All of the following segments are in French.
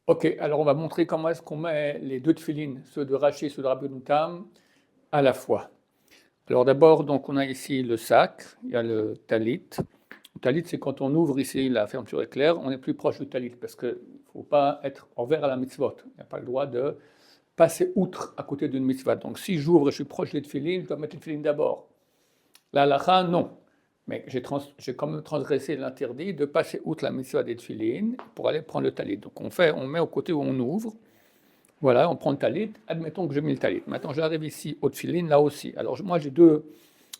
Ok, alors on va montrer comment est-ce qu'on met les deux tefilines, ceux de Rashi et ceux de Rabbeinu Tam, à la fois. Alors d'abord, donc on a ici le sac, il y a le talit. Le talit, c'est quand on ouvre ici la fermeture éclair, on est plus proche du talit parce qu'il ne faut pas être envers à la mitzvot. Il n'y a pas le droit de passer outre à côté d'une mitzvah. Donc si j'ouvre et je suis proche des tefilines, je dois mettre les tefilines d'abord. La halakha, non. Mais j'ai quand même transgressé l'interdit de passer outre la mitzvah des tefilines pour aller prendre le talit. Donc on met au côté où on ouvre. Voilà, on prend le talit. Admettons que j'ai mis le talit. Maintenant, j'arrive ici au tefilin, là aussi. Alors moi, je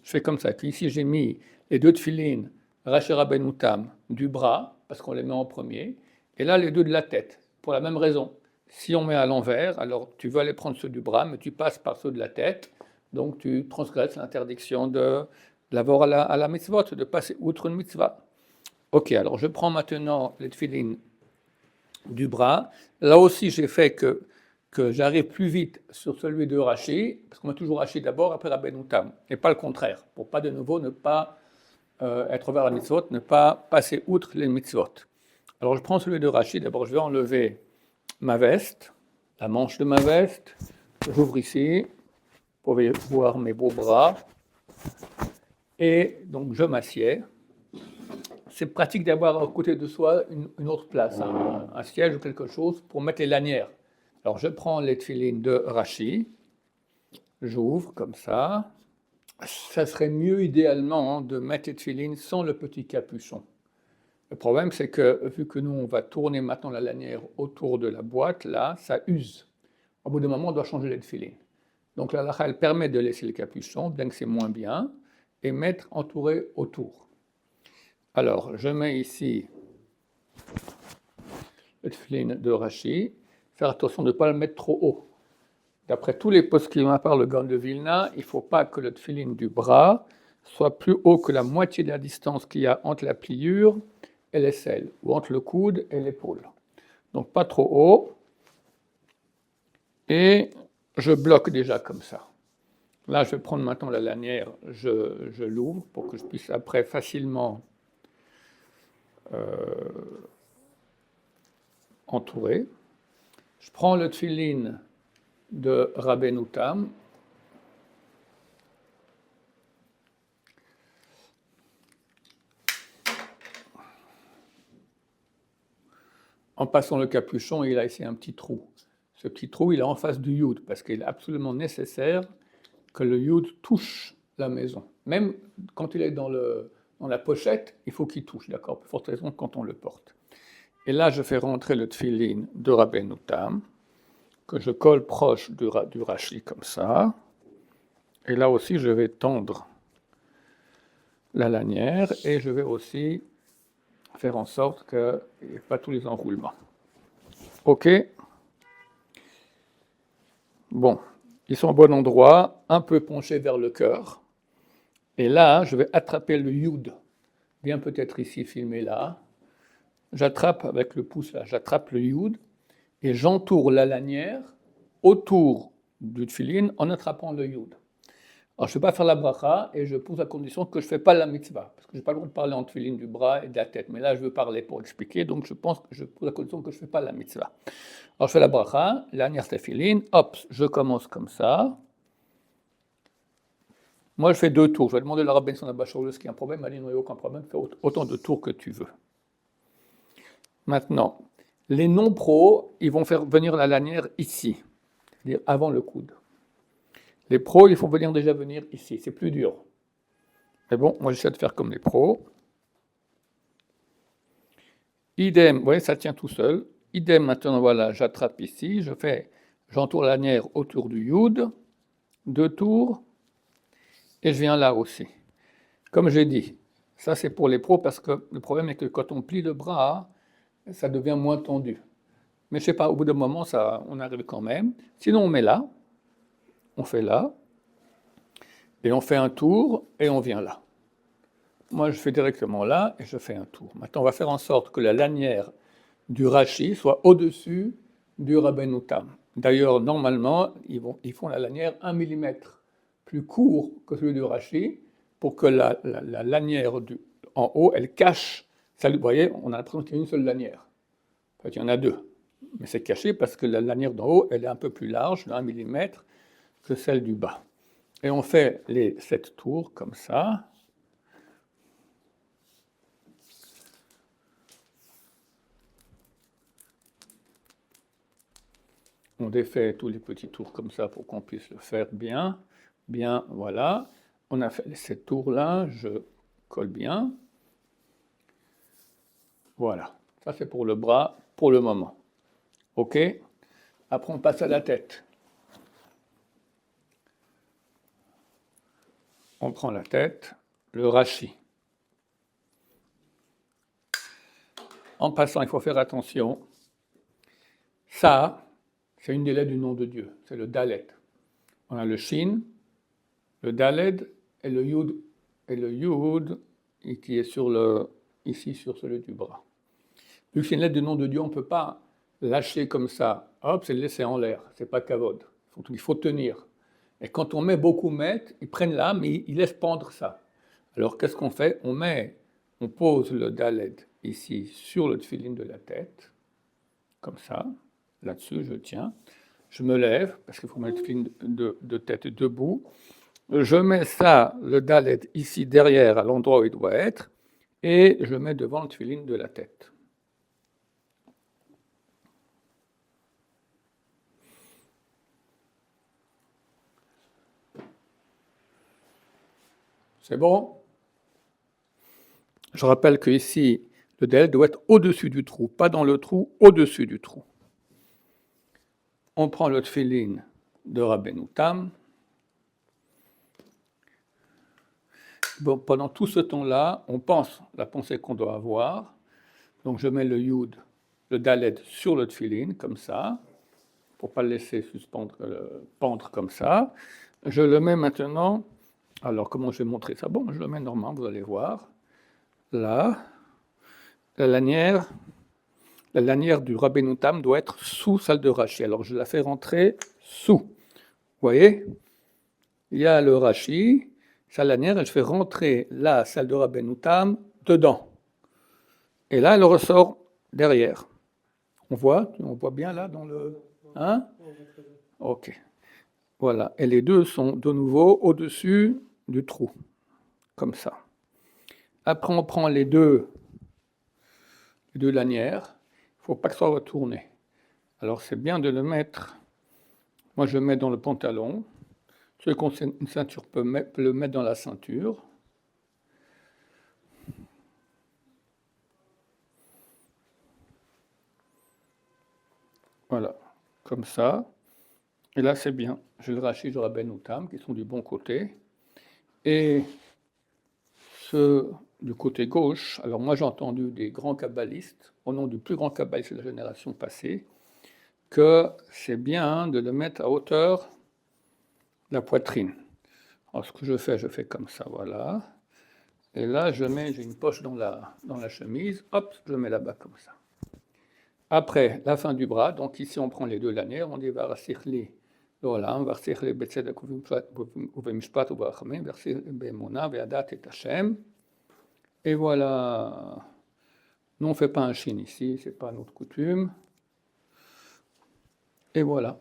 fais comme ça. Puis ici, j'ai mis les deux tefilin, Rashi Rabbeinu Tam, du bras, parce qu'on les met en premier. Et là, les deux de la tête, pour la même raison. Si on met à l'envers, alors tu veux aller prendre ceux du bras, mais tu passes par ceux de la tête. Donc tu transgresses l'interdiction de l'avoir à la mitzvot, de passer outre une mitzvah. Ok, alors je prends maintenant les tefilin du bras. Là aussi, j'ai fait que j'arrive plus vite sur celui de Rashi, parce qu'on met toujours Rashi d'abord, après Rabbeinu Tam, et pas le contraire, pour pas de nouveau ne pas être vers la mitzvot, ne pas passer outre les mitzvot. Alors je prends celui de Rashi, d'abord je vais enlever ma veste, la manche de ma veste, j'ouvre ici, vous pouvez voir mes beaux bras, et donc je m'assieds. C'est pratique d'avoir à côté de soi une autre place, un siège ou quelque chose pour mettre les lanières. Alors je prends les tefilines de Rashi, j'ouvre comme ça. Ça serait mieux idéalement de mettre les tefilines sans le petit capuchon. Le problème c'est que vu que nous on va tourner maintenant la lanière autour de la boîte, là ça use. Au bout d'un moment on doit changer les tefilines. Donc la halakha elle permet de laisser le capuchon, bien que c'est moins bien, et mettre entouré autour. Alors je mets ici le tefilin de Rashi, faire attention de ne pas le mettre trop haut. D'après tous les poskim, à part le Gaon de Vilna, il ne faut pas que le tefilin du bras soit plus haut que la moitié de la distance qu'il y a entre la pliure et l'aisselle, ou entre le coude et l'épaule. Donc pas trop haut. Et je bloque déjà comme ça. Là, je vais prendre maintenant la lanière, je l'ouvre pour que je puisse après facilement entourer. Je prends le tefilin de Rabbeinu Tam. En passant le capuchon, il a ici un petit trou. Ce petit trou, il est en face du yud, parce qu'il est absolument nécessaire que le yud touche la maison. Même quand il est dans la pochette, il faut qu'il touche, d'accord? Pour forte raison quand on le porte. Et là, je fais rentrer le tefilin de Rabbeinu Tam, que je colle proche du Rashi comme ça. Et là aussi, je vais tendre la lanière et je vais aussi faire en sorte qu'il n'y ait pas tous les enroulements. Ok. Bon, ils sont au bon endroit, un peu penchés vers le cœur. Et là, je vais attraper le yud. Viens peut-être ici filmer là. J'attrape avec le pouce là, j'attrape le yud et j'entoure la lanière autour du tefilin en attrapant le yud. Alors, je ne vais pas faire la bracha et je pose à condition que je ne fais pas la mitzvah, parce que je n'ai pas le droit de parler en tefilin du bras et de la tête. Mais là, je veux parler pour expliquer, donc je pense que je pose à condition que je ne fais pas la mitzvah. Alors, je fais la bracha, lanière tefilin, hop, je commence comme ça. Moi, je fais 2 tours. Je vais demander à la rabbin son abachoureuse qui a un problème. Elle dit non, il n'y a aucun problème, fais autant de tours que tu veux. Maintenant, les non-pros, ils vont faire venir la lanière ici, c'est-à-dire avant le coude. Les pros, il faut déjà venir ici, c'est plus dur. Mais bon, moi j'essaie de faire comme les pros. Idem, vous voyez, ça tient tout seul. Idem, maintenant, voilà, j'attrape ici, j'entoure la lanière autour du yud, 2 tours, et je viens là aussi. Comme j'ai dit, ça c'est pour les pros parce que le problème est que quand on plie le bras, ça devient moins tendu. Mais je sais pas, au bout d'un moment, on arrive quand même. Sinon, on met là, on fait là, et on fait un tour, et on vient là. Moi, je fais directement là, et je fais un tour. Maintenant, on va faire en sorte que la lanière du Rashi soit au-dessus du Rabbeinu Tam. D'ailleurs, normalement, ils font la lanière 1 mm plus court que celui du Rashi, pour que la lanière en haut, elle cache. Ça, vous voyez, on a l'impression qu'il y a une seule lanière. En fait, il y en a 2. Mais c'est caché parce que la lanière d'en haut, elle est un peu plus large, de 1 mm, que celle du bas. Et on fait les 7 tours comme ça. On défait tous les petits tours comme ça pour qu'on puisse le faire bien. Bien, voilà. On a fait les 7 tours là, je colle bien. Voilà. Ça c'est pour le bras pour le moment. OK? Après on passe à la tête. On prend la tête, le rachis. En passant, il faut faire attention. Ça, c'est une des lettres du nom de Dieu. C'est le Dalet. On a le Shin, le Daled et le Yud. Et le Yud, qui est ici sur celui du bras. Vu que c'est une lettre du nom de Dieu, on ne peut pas lâcher comme ça. Hop, c'est le laisser en l'air. C'est pas kavod. Il faut tenir. Et quand on met beaucoup mètres, ils prennent là, mais ils laissent pendre ça. Alors qu'est-ce qu'on fait? On pose le Daled ici sur le tefillin de la tête, comme ça. Là-dessus, je tiens. Je me lève, parce qu'il faut mettre le tefillin de tête debout. Je mets ça, le Daled, ici derrière, à l'endroit où il doit être, et je mets devant le tefillin de la tête. C'est bon? Je rappelle que ici, le Daled doit être au-dessus du trou, pas dans le trou, au-dessus du trou. On prend le tefillin de Rabbeinu Tam. Bon, pendant tout ce temps-là, on pense la pensée qu'on doit avoir. Donc je mets le Yud, le Daled sur le tefillin, comme ça, pour ne pas le laisser pendre comme ça. Je le mets maintenant. Alors comment je vais montrer ça? Bon, je le mets normalement, vous allez voir. Là, la lanière du Rabbeinu Tam doit être sous celle de Rashi. Alors je la fais rentrer sous. Vous voyez? Il y a le Rashi, sa lanière, elle fait rentrer là, celle de Rabbeinu Tam, dedans. Et là, elle ressort derrière. On voit bien là dans le... Hein? Ok. Voilà. Et les deux sont de nouveau au-dessus du trou. Comme ça. Après, on prend les deux lanières. Il ne faut pas que ça soit retourné. Alors, c'est bien de le mettre... Moi, je mets dans le pantalon. Ceux qui ont une ceinture peuvent le mettre dans la ceinture. Voilà, comme ça. Et là, c'est bien. J'ai le Rashi de Rabbeinu Tam, qui sont du bon côté. Et ceux du côté gauche, alors moi j'ai entendu des grands kabbalistes, au nom du plus grand kabbaliste de la génération passée, que c'est bien de le mettre à hauteur de la poitrine. Alors ce que je fais comme ça, voilà. Et là, j'ai une poche dans la chemise, hop, je le mets là-bas comme ça. Après, la fin du bras, donc ici on prend les deux lanières, on dit Varasichli לעולם, varasichli בצדק ובמשפט וברחמים, varasichli באמונה וידעת את השם. Et voilà. Nous on ne fait pas un chine ici, c'est pas notre coutume. Et voilà.